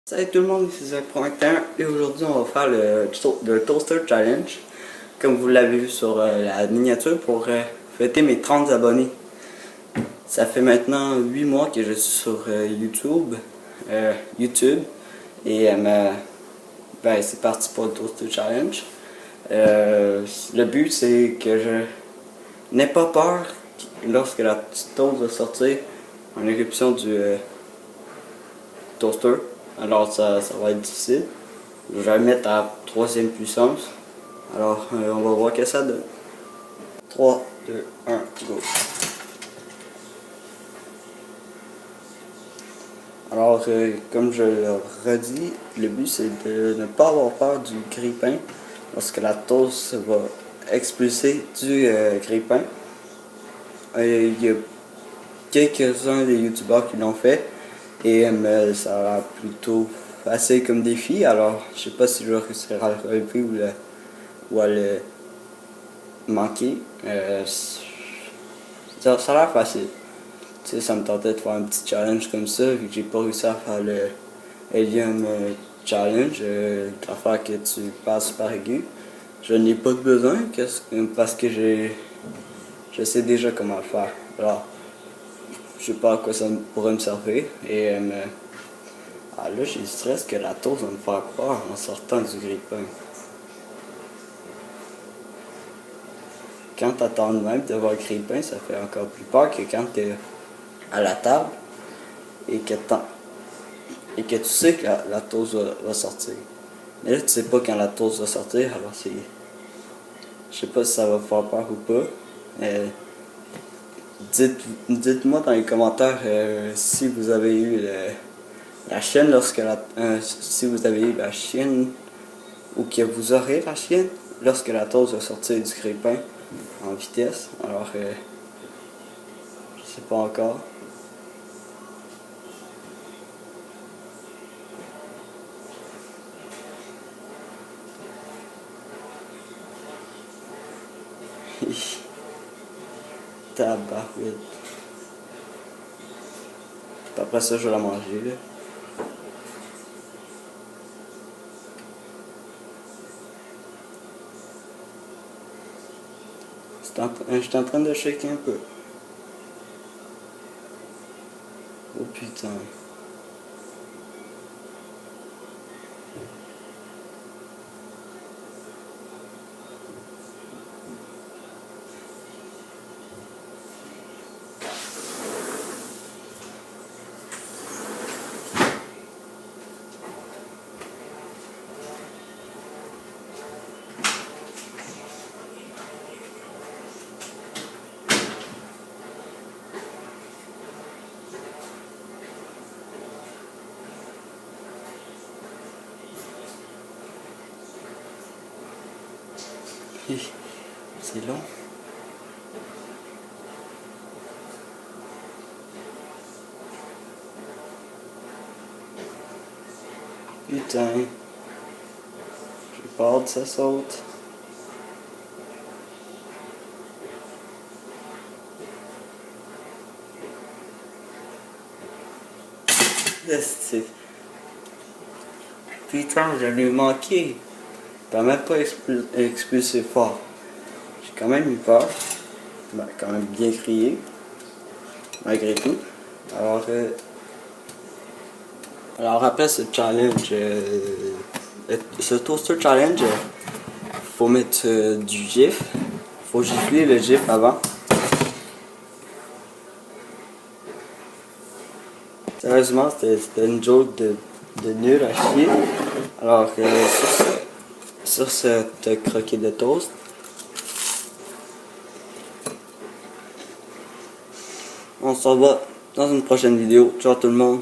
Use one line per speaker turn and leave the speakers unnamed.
Salut tout le monde, c'est Zach.1 et aujourd'hui on va faire le Toaster Challenge comme vous l'avez vu sur la miniature pour fêter mes 30 abonnés. Ça fait maintenant 8 mois que je suis sur YouTube et c'est parti pour le Toaster Challenge. Le but c'est que je n'ai pas peur lorsque la petite toast va sortir en éruption du toaster. Alors ça va être difficile. Je vais le mettre à 3e puissance. Alors on va voir que ça donne. 3, 2, 1, go. Alors comme je le redis, le but c'est de ne pas avoir peur du grille-pain lorsque la toast va expulser du grille-pain. Il y a quelques-uns des youtubeurs qui l'ont fait. Et ça a l'air plutôt facile comme défi, alors je sais pas si je vais réussir à le relever ou à le manquer. Ça a l'air facile. Tu sais, ça me tentait de faire un petit challenge comme ça, vu que j'ai pas réussi à faire le Helium Challenge, l'affaire que tu passes par aigu. Je n'ai pas de besoin parce que je sais déjà comment le faire. Alors, je sais pas à quoi ça pourrait me servir. Et là, j'ai le stress que la toast va me faire peur en sortant du grille-pain. Quand t'attends de même devant le grille-pain, ça fait encore plus peur que quand t'es à la table et que tu sais que la toast va sortir. Mais là, tu sais pas quand la toast va sortir, alors c'est... Je sais pas si ça va me faire peur ou pas. Dites-moi dans les commentaires si vous avez eu la chienne si vous avez eu la chienne ou que vous aurez la chienne lorsque la toast va sortir du grille-pain en vitesse. Alors je sais pas encore. Tabarouette. Après ça, je vais la manger là. Je suis en train de shaker un peu. Oh putain. C'est long. Putain. J'ai peur que ça saute. Putain, je l'ai manqué. T'as même pas expulsé fort. J'ai quand même eu peur. Quand même bien crié. Malgré tout. Alors après ce challenge, ce toaster challenge, faut mettre du gif. Faut gifler le gif avant. Sérieusement, c'était une joke de nul à chier. Alors sur cette croquée de toast, on se revoit dans une prochaine vidéo. Ciao tout le monde.